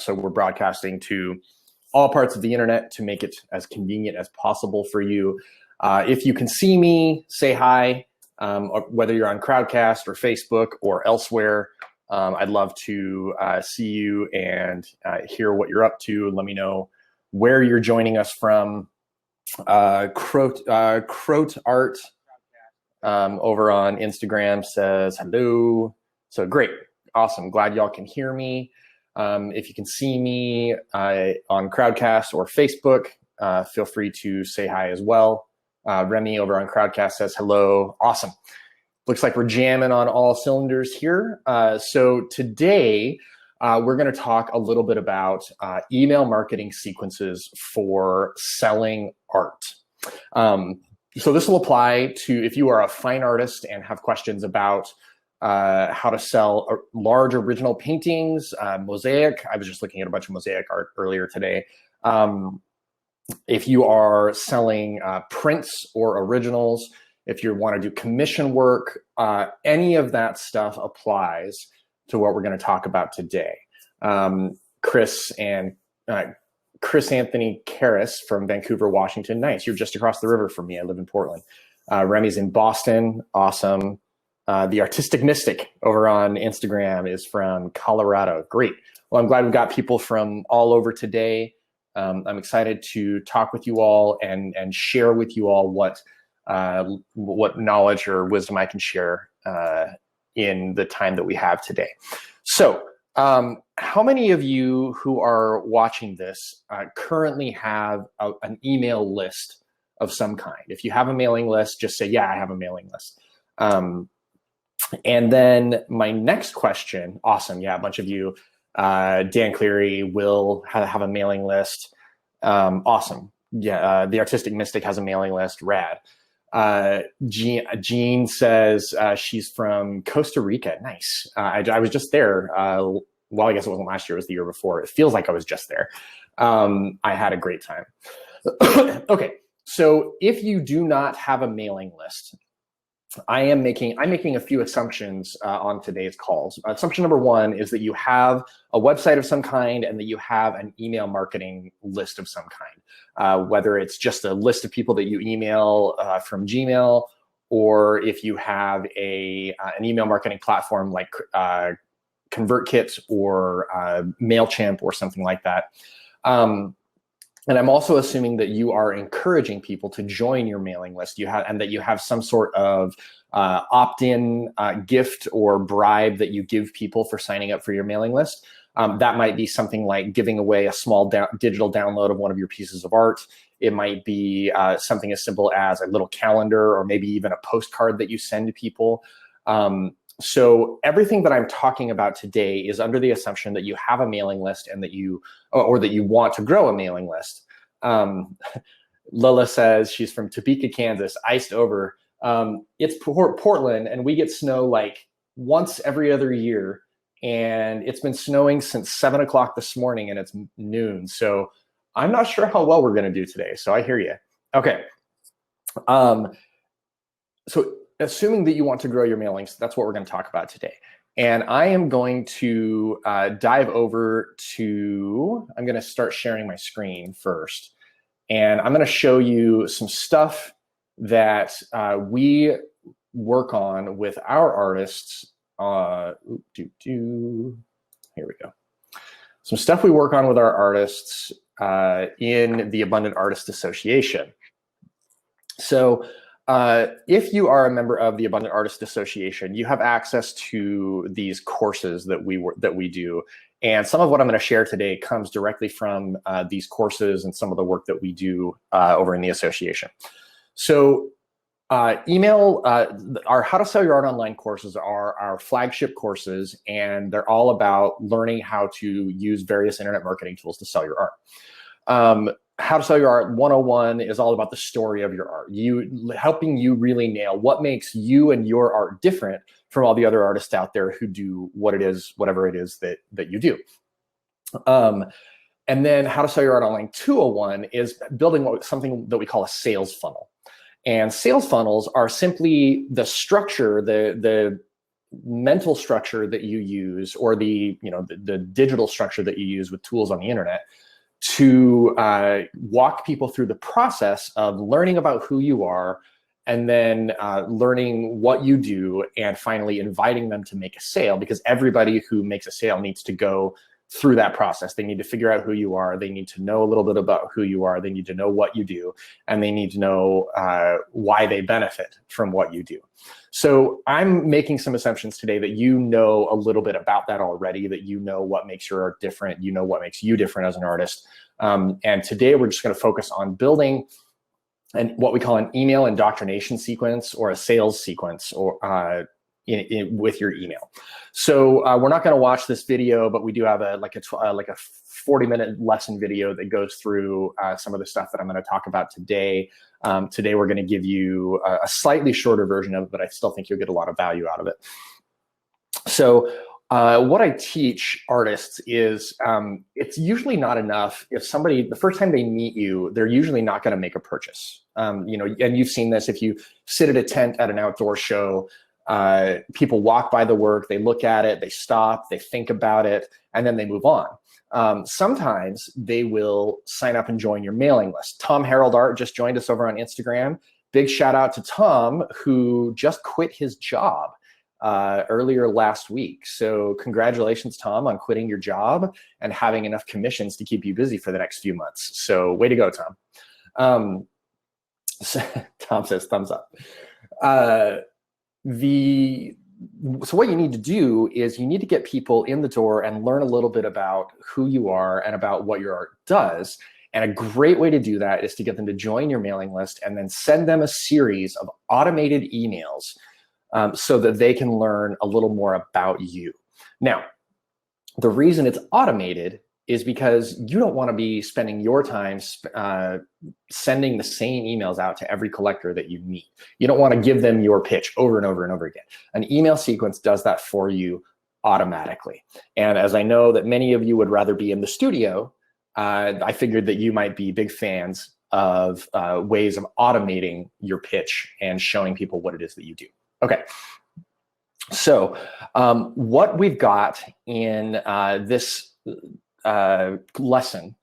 So we're broadcasting to all parts of the internet to make it as convenient as possible for you. If you can see me, say hi, whether you're on Crowdcast or Facebook or elsewhere. I'd love to see you and hear what you're up to. Let me know where you're joining us from. Croat Art over on Instagram says hello. So great, awesome. Glad y'all can hear me. If you can see me on Crowdcast or Facebook, feel free to say hi as well. Remy over on Crowdcast says hello. Awesome. Looks like we're jamming on all cylinders here. So today, we're going to talk a little bit about email marketing sequences for selling art. So this will apply to if you are a fine artist and have questions about how to sell large original paintings, mosaic. I was just looking at a bunch of mosaic art earlier today. If you are selling prints or originals, if you want to do commission work, any of that stuff applies to what we're going to talk about today. Chris Anthony Karras from Vancouver, Washington. Nice. You're just across the river from me. I live in Portland. Remy's in Boston. Awesome. The Artistic Mystic over on Instagram is from Colorado. Great. Well, I'm glad we've got people from all over today. I'm excited to talk with you all and share with you all what knowledge or wisdom I can share in the time that we have today. So how many of you who are watching this currently have an email list of some kind? If you have a mailing list, just say, yeah, I have a mailing list. And then my next question, awesome. Yeah, a bunch of you, Dan Cleary will have a mailing list. Awesome. Yeah, the Artistic Mystic has a mailing list. Rad. Jean says she's from Costa Rica. Nice. I was just there. Well, I guess it wasn't last year. It was the year before. It feels like I was just there. I had a great time. Okay. So if you do not have a mailing list, I'm making a few assumptions on today's calls. Assumption number one is that you have a website of some kind and that you have an email marketing list of some kind, whether it's just a list of people that you email from Gmail, or if you have an email marketing platform like ConvertKit or MailChimp or something like that. And I'm also assuming that you are encouraging people to join your mailing list. And that you have some sort of opt-in gift or bribe that you give people for signing up for your mailing list. That might be something like giving away a small digital download of one of your pieces of art. It might be something as simple as a little calendar or maybe even a postcard that you send to people. So everything that I'm talking about today is under the assumption that you have a mailing list and that you want to grow a mailing list. Lila says she's from Topeka, Kansas, iced over. It's Portland and we get snow like once every other year. And it's been snowing since 7 o'clock this morning and it's noon. So I'm not sure how well we're going to do today. So I hear you. Okay. So assuming that you want to grow your mailings, that's what we're going to talk about today. And I am going to dive over to, I'm going to start sharing my screen first. And I'm going to show you some stuff that we work on with our artists. Here we go. Some stuff we work on with our artists in the Abundant Artist Association. So if you are a member of the Abundant Artist Association, you have access to these courses that we do. And some of what I'm going to share today comes directly from these courses and some of the work that we do over in the association. So our How to Sell Your Art Online courses are our flagship courses, and they're all about learning how to use various internet marketing tools to sell your art. How to Sell Your Art 101 is all about the story of your art, helping you really nail what makes you and your art different from all the other artists out there who do whatever it is that you do. And then How to Sell Your Art Online 201 is building something that we call a sales funnel. And sales funnels are simply the structure, the mental structure that you use, or the digital structure that you use with tools on the internet, to walk people through the process of learning about who you are, and then learning what you do, and finally inviting them to make a sale, because everybody who makes a sale needs to go through that process. They need to figure out who you are. They need to know a little bit about who you are. They need to know what you do, and they need to know why they benefit from what you do. So I'm making some assumptions today that you know a little bit about that already, that you know what makes your art different, you know what makes you different as an artist. And today we're just going to focus on building what we call an email indoctrination sequence, or a sales sequence, or with your email. So we're not going to watch this video, but we do have a 40-minute lesson video that goes through some of the stuff that I'm going to talk about today. Today we're going to give you a slightly shorter version of it, but I still think you'll get a lot of value out of it. So what I teach artists is it's usually not enough if somebody, the first time they meet you, they're usually not going to make a purchase. And you've seen this if you sit at a tent at an outdoor show. People walk by the work, they look at it, they stop, they think about it, and then they move on. Sometimes they will sign up and join your mailing list. Tom Harold Art just joined us over on Instagram. Big shout out to Tom, who just quit his job earlier last week. So congratulations, Tom, on quitting your job and having enough commissions to keep you busy for the next few months. So way to go, Tom. Tom says thumbs up. So what you need to do is you need to get people in the door and learn a little bit about who you are and about what your art does. And a great way to do that is to get them to join your mailing list and then send them a series of automated emails so that they can learn a little more about you. Now, the reason it's automated is because you don't want to be spending your time sending the same emails out to every collector that you meet. You don't want to give them your pitch over and over and over again. An email sequence does that for you automatically. And as I know that many of you would rather be in the studio, I figured that you might be big fans of ways of automating your pitch and showing people what it is that you do. Okay. So what we've got in this lesson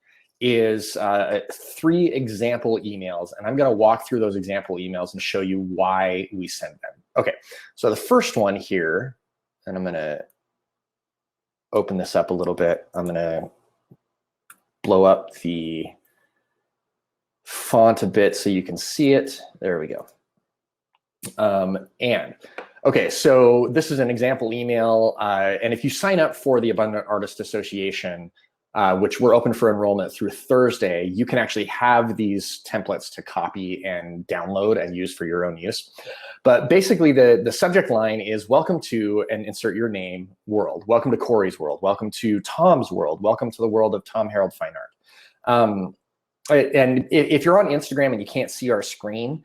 is 3 example emails, and I'm going to walk through those example emails and show you why we send them. Okay, so the first one here, and I'm going to open this up a little bit. I'm going to blow up the font a bit so you can see it. There we go. Okay, so this is an example email, and if you sign up for the Abundant Artist Association, which we're open for enrollment through Thursday, you can actually have these templates to copy and download and use for your own use. But basically the subject line is welcome to, and insert your name, world. Welcome to Corey's world. Welcome to Tom's world. Welcome to the world of Tom Harold Fine Art. And if you're on Instagram and you can't see our screen,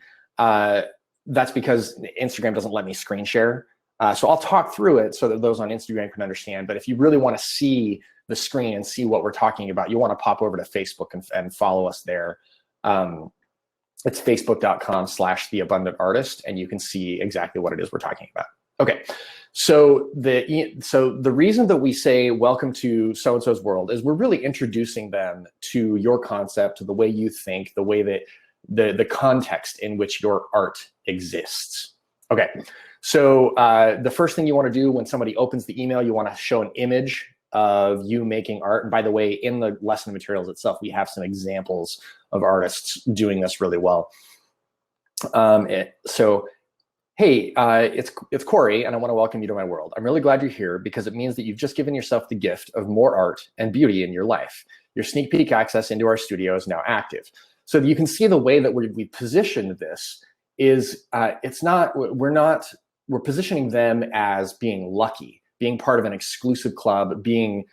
that's because Instagram doesn't let me screen share. So I'll talk through it so that those on Instagram can understand. But if you really want to see the screen and see what we're talking about, you want to pop over to Facebook and follow us there. It's facebook.com/theabundantartist, and you can see exactly what it is we're talking about. Okay, so the reason that we say welcome to so-and-so's world is we're really introducing them to your concept, to the way you think, the way that the context in which your art exists. Okay, so the first thing you want to do when somebody opens the email, you want to show an image of you making art. And by the way, in the lesson materials itself, we have some examples of artists doing this really well. So, hey, it's Corey, and I want to welcome you to my world. I'm really glad you're here because it means that you've just given yourself the gift of more art and beauty in your life. Your sneak peek access into our studio is now active. So you can see the way that we positioned this is we're positioning them as being lucky, being part of an exclusive club, being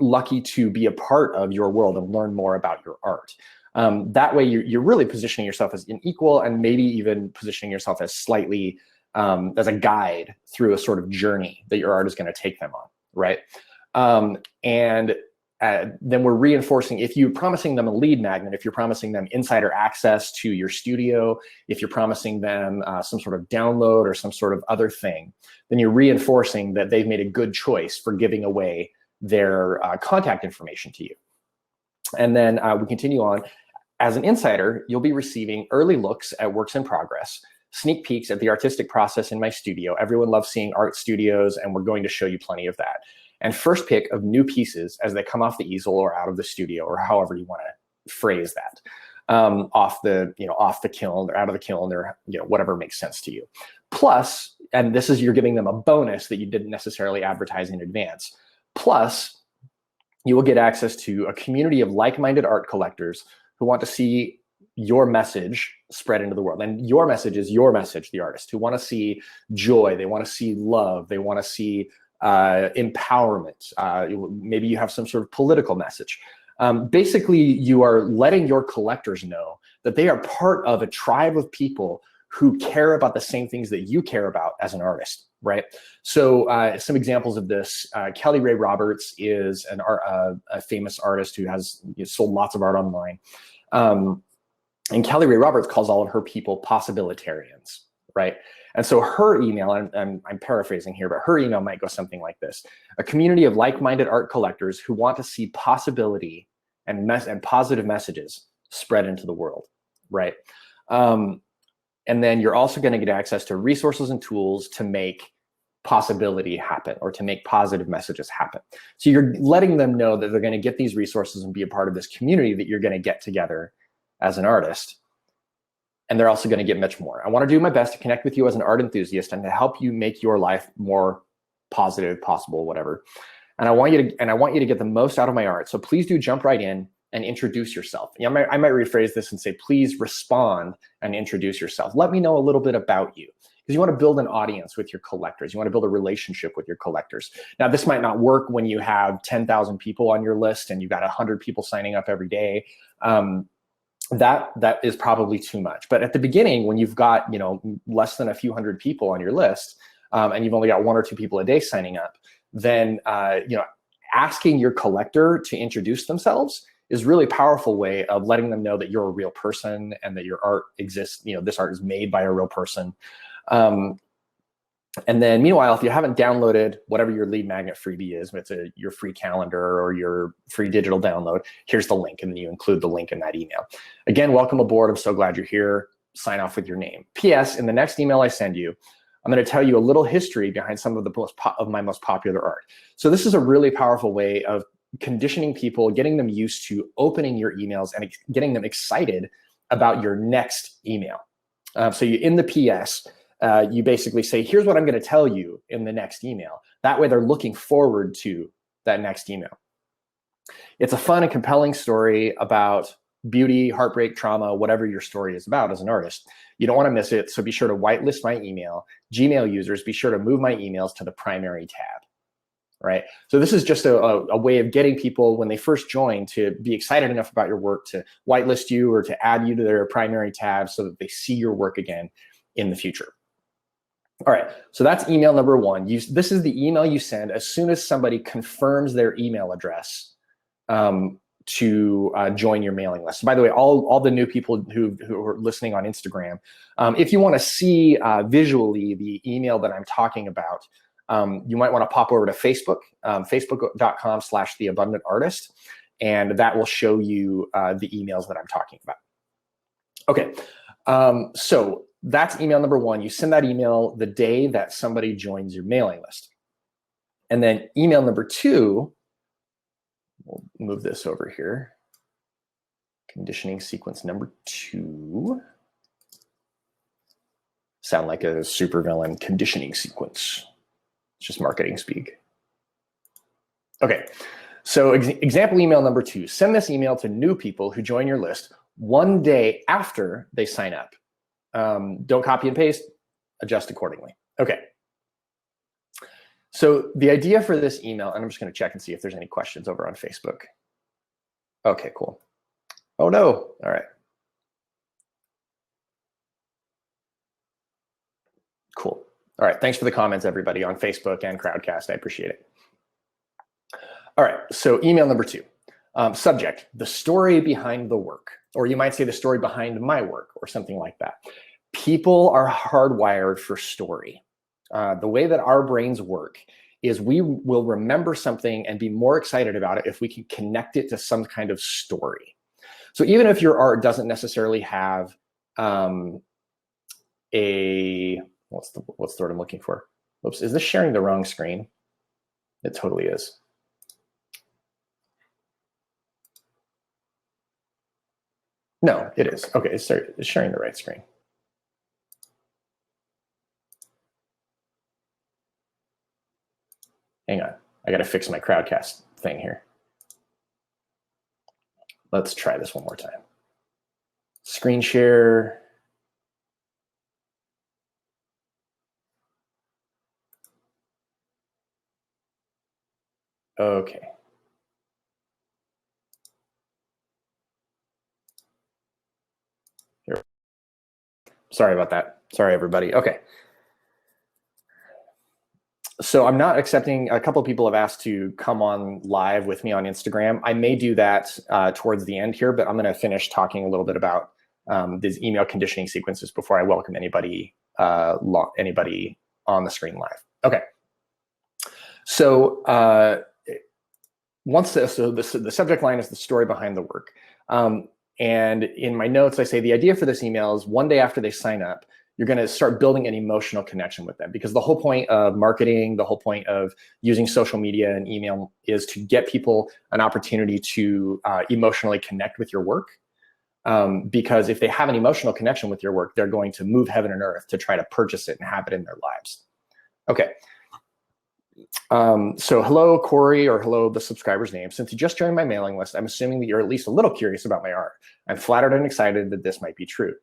lucky to be a part of your world and learn more about your art. That way you're really positioning yourself as an equal, and maybe even positioning yourself as slightly as a guide through a sort of journey that your art is going to take them on, right? And then we're reinforcing, if you're promising them a lead magnet, if you're promising them insider access to your studio, if you're promising them some sort of download or some sort of other thing, then you're reinforcing that they've made a good choice for giving away their contact information to you. And then we continue on. As an insider, you'll be receiving early looks at works in progress, sneak peeks at the artistic process in my studio. Everyone loves seeing art studios, and we're going to show you plenty of that. And first pick of new pieces as they come off the easel or out of the studio, or however you want to phrase that, off the kiln or out of the kiln, or whatever makes sense to you. Plus, and this is, you're giving them a bonus that you didn't necessarily advertise in advance. Plus, you will get access to a community of like-minded art collectors who want to see your message spread into the world. And your message is your message, the artist, who want to see joy, they want to see love, they want to see empowerment. Maybe you have some sort of political message. Basically, you are letting your collectors know that they are part of a tribe of people who care about the same things that you care about as an artist, right? So some examples of this, Kelly Ray Roberts is a famous artist who has sold lots of art online. And Kelly Ray Roberts calls all of her people possibilitarians, right? And so her email, and I'm paraphrasing here, but her email might go something like this: a community of like-minded art collectors who want to see possibility and positive messages spread into the world, right? And then you're also going to get access to resources and tools to make possibility happen, or to make positive messages happen. So you're letting them know that they're going to get these resources and be a part of this community that you're going to get together as an artist. And they're also going to get much more. I want to do my best to connect with you as an art enthusiast and to help you make your life more positive, possible, whatever. And I want you to get the most out of my art. So please do jump right in and introduce yourself. I might rephrase this and say, please respond and introduce yourself. Let me know a little bit about you, because you want to build an audience with your collectors. You want to build a relationship with your collectors. Now, this might not work when you have 10,000 people on your list and you've got 100 people signing up every day. That is probably too much. But at the beginning, when you've got less than a few hundred people on your list, and you've only got 1 or 2 people a day signing up, then asking your collector to introduce themselves is a really powerful way of letting them know that you're a real person and that your art exists. This art is made by a real person. And then meanwhile, if you haven't downloaded whatever your lead magnet freebie is, if it's your free calendar or your free digital download, here's the link, and then you include the link in that email. Again, welcome aboard. I'm so glad you're here. Sign off with your name. P.S. In the next email I send you, I'm going to tell you a little history behind some of my most popular art. So this is a really powerful way of conditioning people, getting them used to opening your emails and getting them excited about your next email. So in the PS, you basically say, here's what I'm going to tell you in the next email. That way they're looking forward to that next email. It's a fun and compelling story about beauty, heartbreak, trauma, whatever your story is about as an artist. You don't want to miss it, so be sure to whitelist my email. Gmail users, be sure to move my emails to the primary tab, right? So this is just a way of getting people, when they first join, to be excited enough about your work to whitelist you or to add you to their primary tab so that they see your work again in the future. All right, so that's email number 1. This is the email you send as soon as somebody confirms their email address to join your mailing list. By the way, all the new people who are listening on Instagram, if you want to see visually the email that I'm talking about, you might want to pop over to Facebook, facebook.com/theabundantartist, and that will show you the emails that I'm talking about. Okay, so that's email number 1. You send that email the day that somebody joins your mailing list. And then email number 2, we'll move this over here. Conditioning sequence number 2. Sound like a supervillain. Conditioning sequence. It's just marketing speak. Okay, so example email number 2. Send this email to new people who join your list 1 day after they sign up. Don't copy and paste, adjust accordingly. Okay. So the idea for this email, and I'm just going to check and see if there's any questions over on Facebook. Okay, cool. Oh no, all right. Cool. All right, thanks for the comments, everybody, on Facebook and Crowdcast. I appreciate it. All right, so email number 2. Subject, the story behind the work, or you might say the story behind my work or something like that. People are hardwired for story. The way that our brains work is we will remember something and be more excited about it if we can connect it to some kind of story. So even if your art doesn't necessarily have what's the word I'm looking for? Oops, is this sharing the wrong screen? It totally is. No, it is. Okay, it's sharing the right screen. Hang on, I gotta fix my Crowdcast thing here. Let's try this one more time. Screen share. Okay. Here. Sorry about that. Sorry, everybody. Okay. So I'm not accepting, a couple of people have asked to come on live with me on Instagram. I may do that towards the end here, but I'm gonna finish talking a little bit about these email conditioning sequences before I welcome anybody on the screen live. Okay. So the subject line is the story behind the work. And in my notes, I say the idea for this email is one day after they sign up, you're going to start building an emotional connection with them, because the whole point of marketing, the whole point of using social media and email is to get people an opportunity to emotionally connect with your work. Because if they have an emotional connection with your work, they're going to move heaven and earth to try to purchase it and have it in their lives. Okay. So hello, Corey, or hello, the subscriber's name. Since you just joined my mailing list, I'm assuming that you're at least a little curious about my art. I'm flattered and excited that this might be true.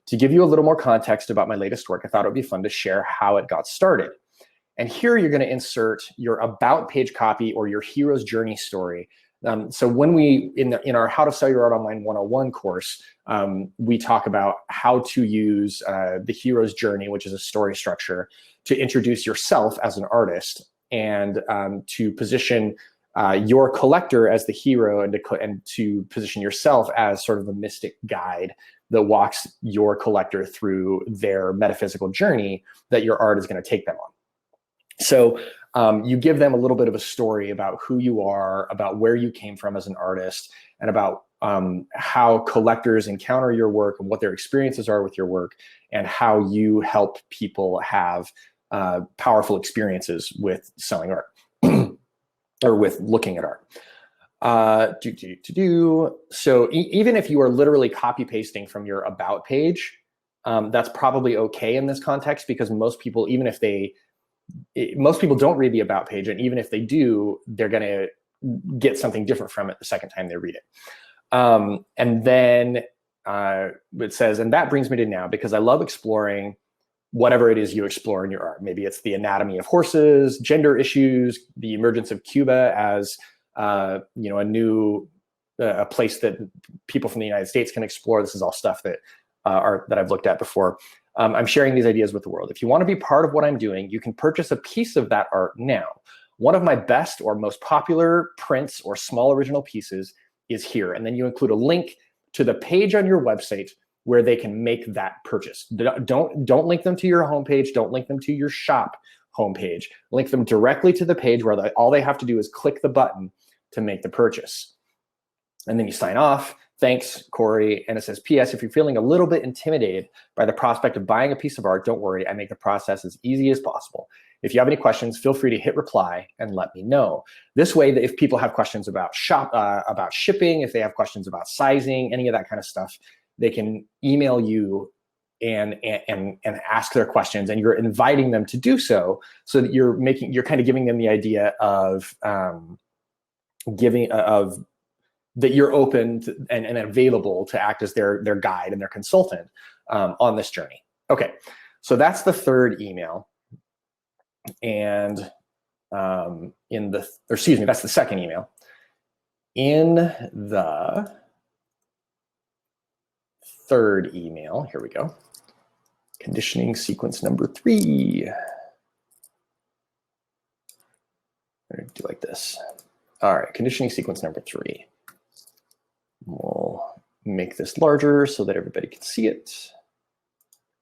To give you a little more context about my latest work, I thought it would be fun to share how it got started. And here you're going to insert your about page copy or your hero's journey story. So when we, in our How to Sell Your Art Online 101 course, we talk about how to use the hero's journey, which is a story structure, to introduce yourself as an artist, and to position your collector as the hero, and to position yourself as sort of a mystic guide that walks your collector through their metaphysical journey that your art is going to take them on. So you give them a little bit of a story about who you are, about where you came from as an artist, and about how collectors encounter your work and what their experiences are with your work, and how you help people have powerful experiences with selling art or with looking at art. So even if you are literally copy pasting from your about page, that's probably okay in this context, because most people, most people don't read the about page, and even if they do, they're going to get something different from it the second time they read it. And then it says, and that brings me to now, because I love exploring whatever it is you explore in your art. Maybe it's the anatomy of horses, gender issues, the emergence of Cuba as a new place that people from the United States can explore. This is all stuff that art that I've looked at before. I'm sharing these ideas with the world. If you want to be part of what I'm doing, you can purchase a piece of that art now. One of my best or most popular prints or small original pieces is here. And then you include a link to the page on your website where they can make that purchase. Don't link them to your homepage. Don't link them to your shop homepage. Link them directly to the page where all they have to do is click the button to make the purchase. And then you sign off. Thanks, Corey. And it says, P.S. If you're feeling a little bit intimidated by the prospect of buying a piece of art, don't worry. I make the process as easy as possible. If you have any questions, feel free to hit reply and let me know. This way, that if people have questions about shipping, if they have questions about sizing, any of that kind of stuff, they can email you and ask their questions, and you're inviting them to do so, so that you're kind of giving them the idea of that you're open to, and available to act as their guide and their consultant on this journey. Okay, so that's the third email, and that's the second email. In the third email, here we go. Conditioning sequence number 3. I'm gonna do like this. All right, conditioning sequence number 3. We'll make this larger so that everybody can see it.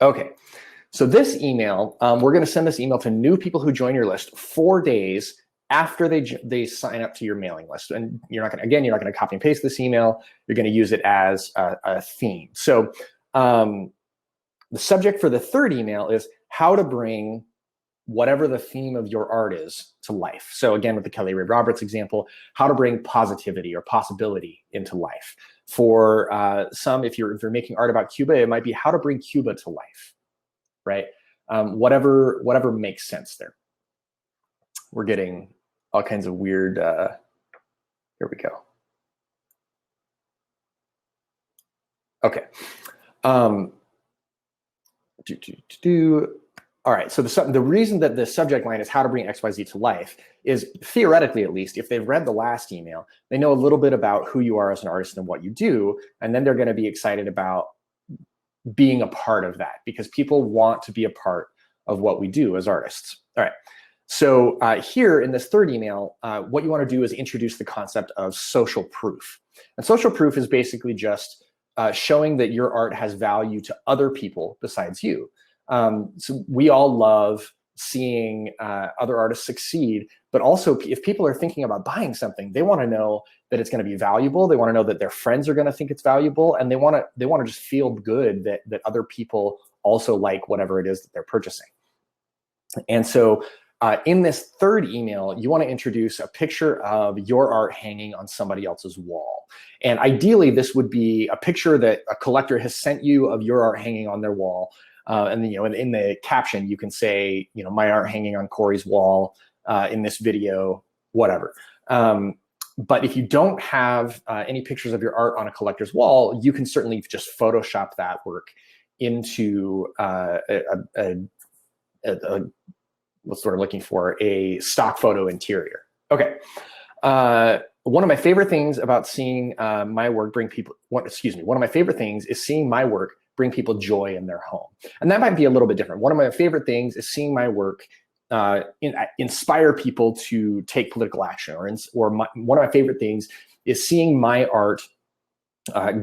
Okay, so this email, we're going to send this email to new people who join your list 4 days after they sign up to your mailing list. And you're not going to copy and paste this email. You're going to use it as a theme. So the subject for the third email is how to bring whatever the theme of your art is to life. So again, with the Kelly Ray Roberts example, how to bring positivity or possibility into life. For some, if you're making art about Cuba, it might be how to bring Cuba to life, right? Whatever makes sense there. We're getting all kinds of weird, here we go. Okay. All right, so the reason that the subject line is how to bring XYZ to life is, theoretically at least, if they've read the last email, they know a little bit about who you are as an artist and what you do, and then they're going to be excited about being a part of that, because people want to be a part of what we do as artists. All right, so here in this third email, what you want to do is introduce the concept of social proof. And social proof is basically just showing that your art has value to other people besides you. So we all love seeing other artists succeed, but also if people are thinking about buying something, they want to know that it's going to be valuable. They want to know that their friends are going to think it's valuable, and they want to just feel good that other people also like whatever it is that they're purchasing. And so in this third email, you want to introduce a picture of your art hanging on somebody else's wall. And ideally, this would be a picture that a collector has sent you of your art hanging on their wall. And in the caption, you can say, my art hanging on Corey's wall in this video, whatever. But if you don't have any pictures of your art on a collector's wall, you can certainly just Photoshop that work into what's what I'm looking for, a stock photo interior. Okay. One of my favorite things about seeing my work bring people, one of my favorite things is seeing my work bring people joy in their home. And that might be a little bit different. One of my favorite things is seeing my work inspire people to take political action, one of my favorite things is seeing my art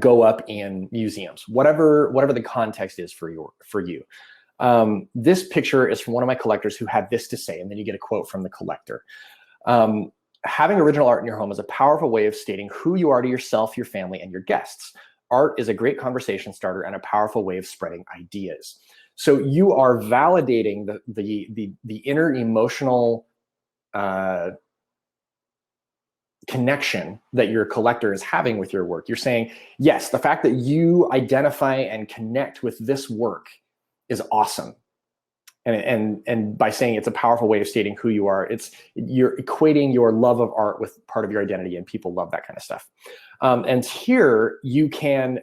go up in museums, whatever the context is for you. This picture is from one of my collectors who had this to say, and then you get a quote from the collector. Having original art in your home is a powerful way of stating who you are to yourself, your family, and your guests. Art is a great conversation starter and a powerful way of spreading ideas. So you are validating the inner emotional connection that your collector is having with your work. You're saying, yes, the fact that you identify and connect with this work is awesome. And by saying it's a powerful way of stating who you are, you're equating your love of art with part of your identity, and people love that kind of stuff. And here you can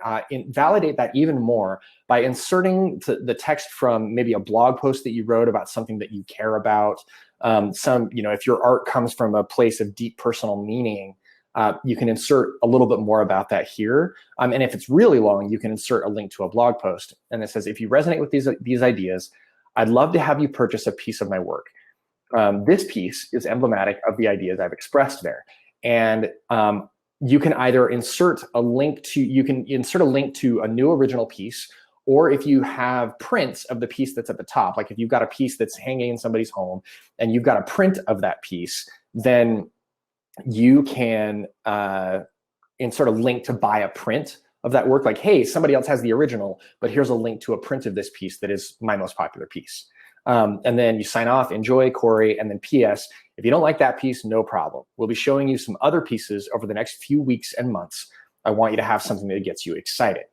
validate that even more by inserting the text from maybe a blog post that you wrote about something that you care about. If your art comes from a place of deep personal meaning, you can insert a little bit more about that here. And if it's really long, you can insert a link to a blog post. And it says, if you resonate with these ideas, I'd love to have you purchase a piece of my work. This piece is emblematic of the ideas I've expressed there. And you can either insert a link to a new original piece, or if you have prints of the piece that's at the top, like if you've got a piece that's hanging in somebody's home and you've got a print of that piece, then you can insert a link to buy a print of that work, like, hey, somebody else has the original, but here's a link to a print of this piece that is my most popular piece. And then you sign off, enjoy, Corey, and then P.S. If you don't like that piece, no problem. We'll be showing you some other pieces over the next few weeks and months. I want you to have something that gets you excited.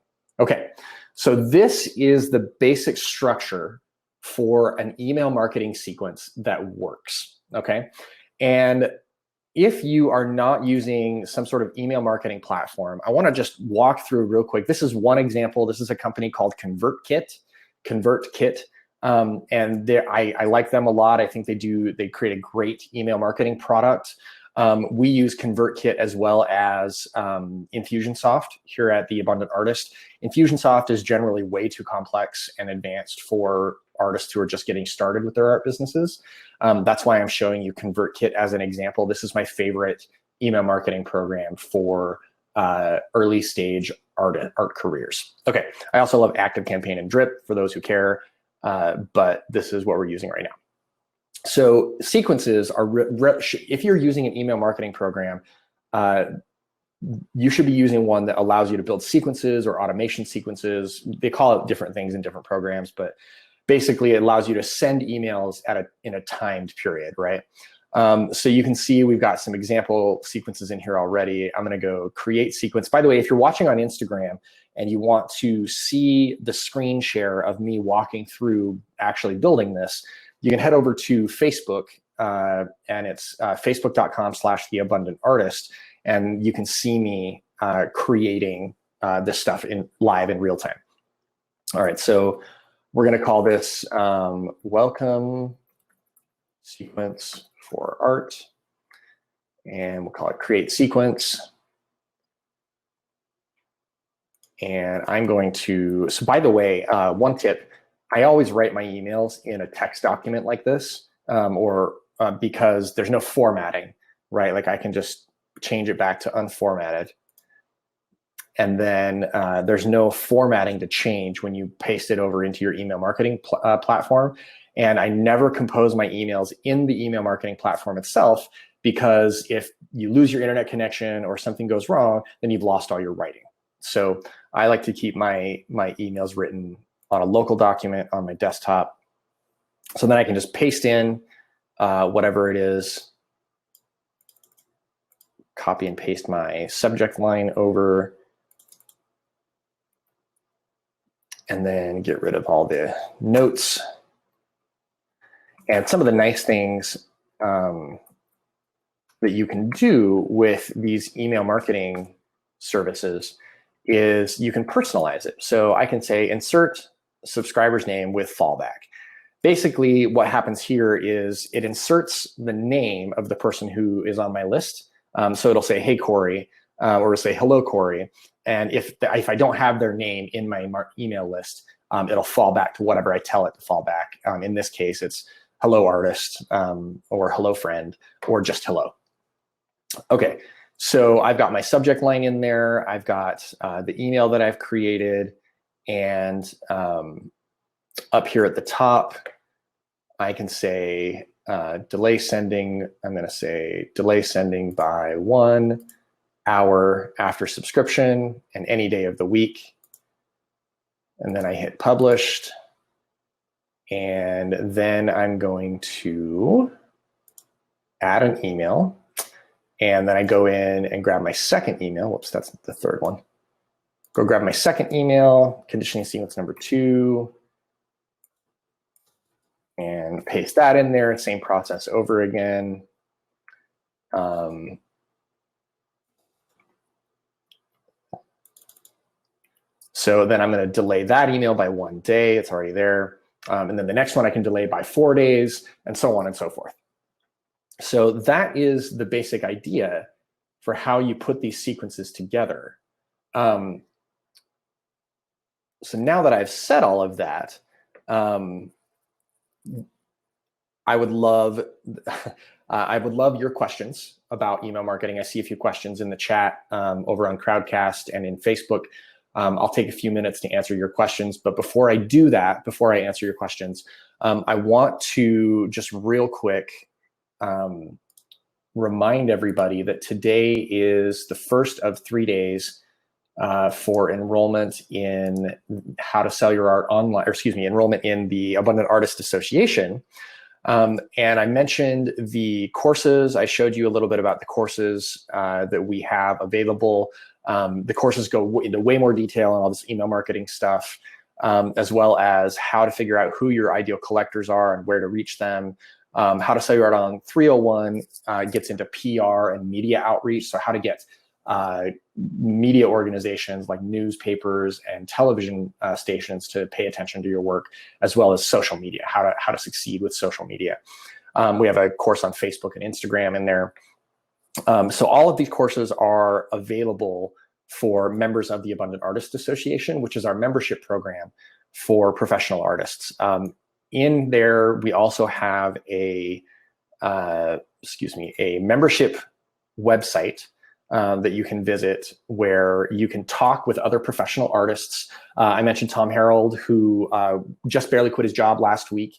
Okay, so this is the basic structure for an email marketing sequence that works, okay? And if you are not using some sort of email marketing platform, I want to just walk through real quick. This is one example. This is a company called ConvertKit. And I like them a lot. I think they create a great email marketing product. We use ConvertKit as well as Infusionsoft here at The Abundant Artist. Infusionsoft is generally way too complex and advanced for artists who are just getting started with their art businesses. That's why I'm showing you ConvertKit as an example. This is my favorite email marketing program for early stage art careers. Okay, I also love Active Campaign and Drip for those who care, but this is what we're using right now. So sequences are, if you're using an email marketing program, you should be using one that allows you to build sequences or automation sequences. They call it different things in different programs, but basically it allows you to send emails in a timed period, right? So you can see we've got some example sequences in here already. I'm gonna go create sequence. By the way, if you're watching on Instagram and you want to see the screen share of me walking through actually building this, you can head over to Facebook, and it's facebook.com/theabundantartist, and you can see me creating this stuff live in real time. All right, so we're gonna call this welcome sequence for art, and we'll call it create sequence. And I'm going to, so by the way, one tip, I always write my emails in a text document like this, because there's no formatting, right? Like I can just change it back to unformatted. And then there's no formatting to change when you paste it over into your email marketing platform. And I never compose my emails in the email marketing platform itself, because if you lose your internet connection or something goes wrong, then you've lost all your writing. So I like to keep my emails written on a local document on my desktop. So then I can just paste in whatever it is, copy and paste my subject line over, and then get rid of all the notes. And some of the nice things that you can do with these email marketing services is you can personalize it. So I can say insert subscriber's name with fallback. Basically what happens here is it inserts the name of the person who is on my list. So it'll say, hey, Corey, or it'll say, hello, Corey. And if I don't have their name in my email list, it'll fall back to whatever I tell it to fall back. In this case, it's hello, artist, or hello, friend, or just hello. Okay, so I've got my subject line in there. I've got the email that I've created. And up here at the top, I can say delay sending. I'm going to say delay sending by 1 hour after subscription and any day of the week. And then I hit published. And then I'm going to add an email. And then I go in and grab my second email. Whoops, that's the third one. Go grab my second email, conditioning sequence number 2, and paste that in there. Same process over again. So then I'm going to delay that email by 1 day. It's already there. And then the next one I can delay by 4 days, and so on and so forth. So that is the basic idea for how you put these sequences together. So now that I've said all of that, I would love your questions about email marketing. I see a few questions in the chat over on Crowdcast and in Facebook. I'll take a few minutes to answer your questions. But before I do that, before I answer your questions, I want to just real quick remind everybody that today is the first of 3 days for enrollment in how to sell your art online, or excuse me, enrollment in the Abundant Artist Association. And I mentioned the courses. I showed you a little bit about the courses that we have available. The courses go into way more detail on all this email marketing stuff, as well as how to figure out who your ideal collectors are and where to reach them. How to sell your art on 301 gets into PR and media outreach. So how to get media organizations like newspapers and television stations to pay attention to your work, as well as social media, how to succeed with social media. We have a course on Facebook and Instagram in there. So all of these courses are available for members of the Abundant Artist Association, which is our membership program for professional artists. In there, we also have a membership website that you can visit where you can talk with other professional artists. I mentioned Tom Harold, who just barely quit his job last week.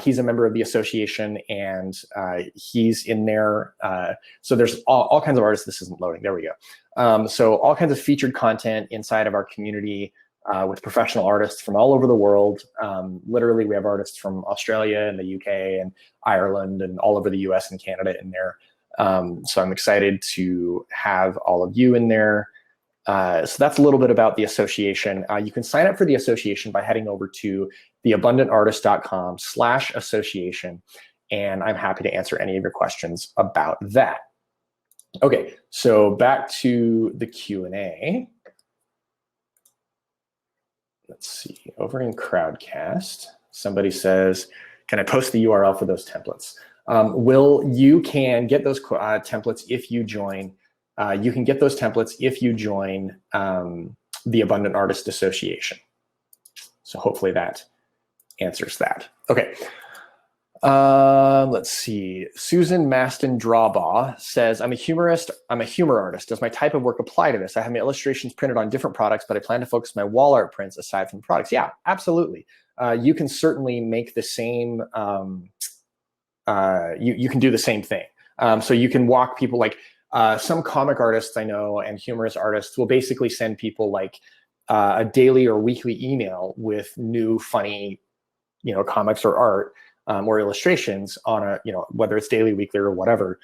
He's a member of the association, and he's in there. So there's all kinds of artists. This isn't loading. There we go. So all kinds of featured content inside of our community with professional artists from all over the world. Literally, we have artists from Australia and the UK and Ireland and all over the US and Canada in there. So I'm excited to have all of you in there. So that's a little bit about the association. You can sign up for the association by heading over to theabundantartist.com/association. And I'm happy to answer any of your questions about that. Okay, so back to the Q&A. Let's see, over in Crowdcast, somebody says, can I post the URL for those templates? You can get those templates if you join. You can get those templates if you join the Abundant Artist Association. So hopefully that answers that. Okay. Let's see. Susan Maston Drawbaugh says, I'm a humorist. I'm a humor artist. Does my type of work apply to this? I have my illustrations printed on different products, but I plan to focus my wall art prints aside from products. Yeah, absolutely. You can certainly make the same, you can do the same thing. So you can walk people like some comic artists I know and humorous artists will basically send people like a daily or weekly email with new funny, comics or art. Or illustrations on a, whether it's daily, weekly, or whatever.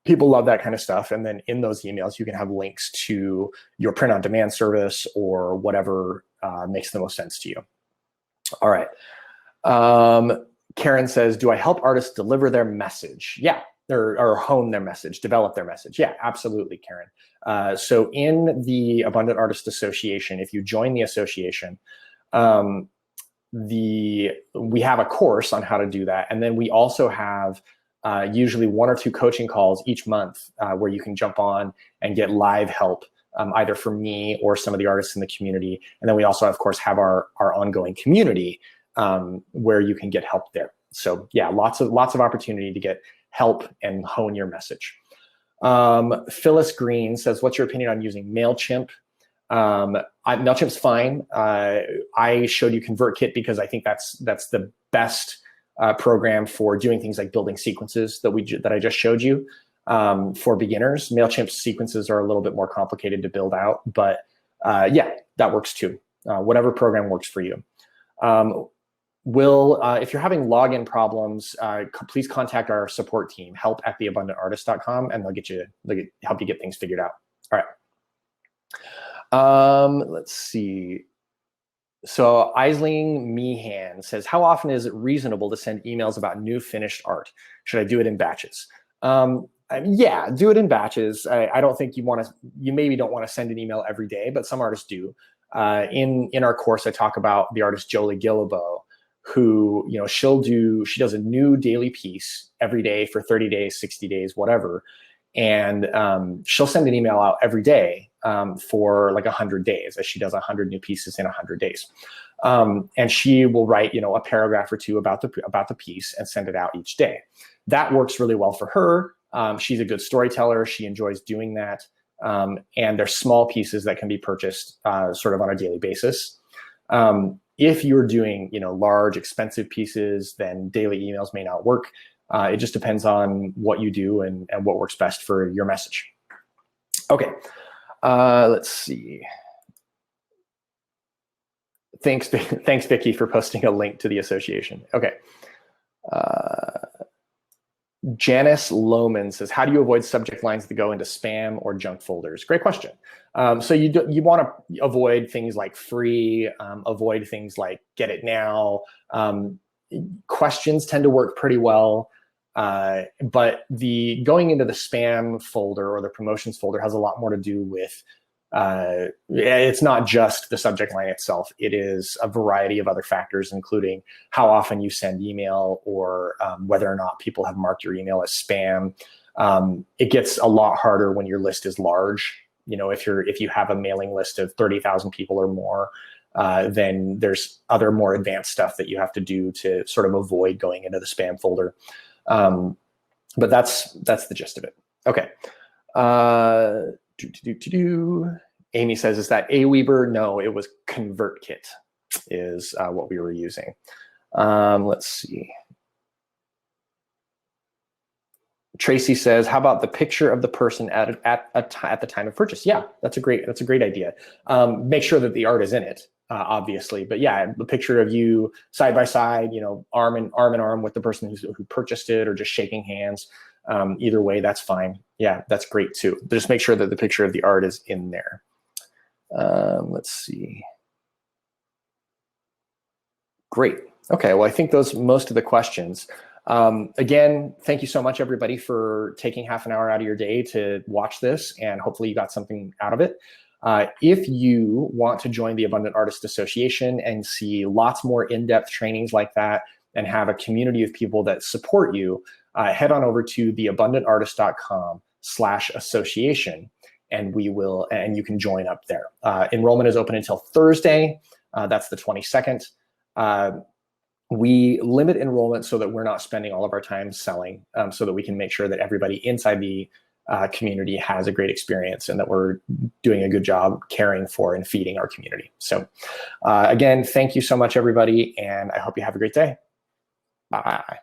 People love that kind of stuff. And then in those emails, you can have links to your print on demand service or whatever makes the most sense to you. All right. Karen says, do I help artists deliver their message? Yeah, or hone their message, develop their message. Yeah, absolutely, Karen. So in the Abundant Artist Association, if you join the association, we have a course on how to do that. And then we also have usually 1 or 2 coaching calls each month where you can jump on and get live help either from me or some of the artists in the community. And then we also, of course, have our ongoing community where you can get help there. So yeah, lots of opportunity to get help and hone your message. Phyllis Green says, what's your opinion on using MailChimp? MailChimp's fine. I showed you ConvertKit because I think that's the best program for doing things like building sequences that I just showed you for beginners. MailChimp's sequences are a little bit more complicated to build out, but yeah, that works too. Whatever program works for you. If you're having login problems, please contact our support team, help@theabundantartist.com, and they'll help you get things figured out. All right. Let's see. So Aisling Meehan says, how often is it reasonable to send emails about new finished art? Should I do it in batches? Yeah, do it in batches. I don't think you maybe don't want to send an email every day, but some artists do. In our course, I talk about the artist Jolie Guillebeau, who, she does a new daily piece every day for 30 days, 60 days, whatever. And she'll send an email out every day for like 100 days, as she does 100 new pieces in 100 days. And she will write, a paragraph or two about the piece and send it out each day. That works really well for her. She's a good storyteller. She enjoys doing that. And they're small pieces that can be purchased sort of on a daily basis. If you're doing, large, expensive pieces, then daily emails may not work. It just depends on what you do and what works best for your message. Okay, let's see. Thanks, Vicky, for posting a link to the association. Okay. Janice Lohman says, how do you avoid subject lines that go into spam or junk folders? Great question. So you want to avoid things like free, avoid things like get it now. Questions tend to work pretty well. But the going into the spam folder or the promotions folder has a lot more to do with, it's not just the subject line itself. It is a variety of other factors, including how often you send email or whether or not people have marked your email as spam. It gets a lot harder when your list is large. If you have a mailing list of 30,000 people or more, then there's other more advanced stuff that you have to do to sort of avoid going into the spam folder. But that's the gist of it. Okay. Amy says, is that Aweber? No, it was ConvertKit is what we were using. Let's see. Tracy says, how about the picture of the person at the time of purchase? Yeah, that's a great idea. Make sure that the art is in it, obviously. But yeah, the picture of you side by side, you know, arm in arm with the person who purchased it, or just shaking hands. Either way, that's fine. Yeah, that's great too. But just make sure that the picture of the art is in there. Let's see. Great. Okay, well, I think those most of the questions. Again, thank you so much, everybody, for taking half an hour out of your day to watch this, and hopefully you got something out of it. If you want to join the Abundant Artist Association and see lots more in-depth trainings like that, and have a community of people that support you, head on over to theabundantartist.com/association, and you can join up there. Enrollment is open until Thursday. That's the 22nd. We limit enrollment so that we're not spending all of our time selling, so that we can make sure that everybody inside the community has a great experience, and that we're doing a good job caring for and feeding our community. So again, thank you so much, everybody, and I hope you have a great day. Bye.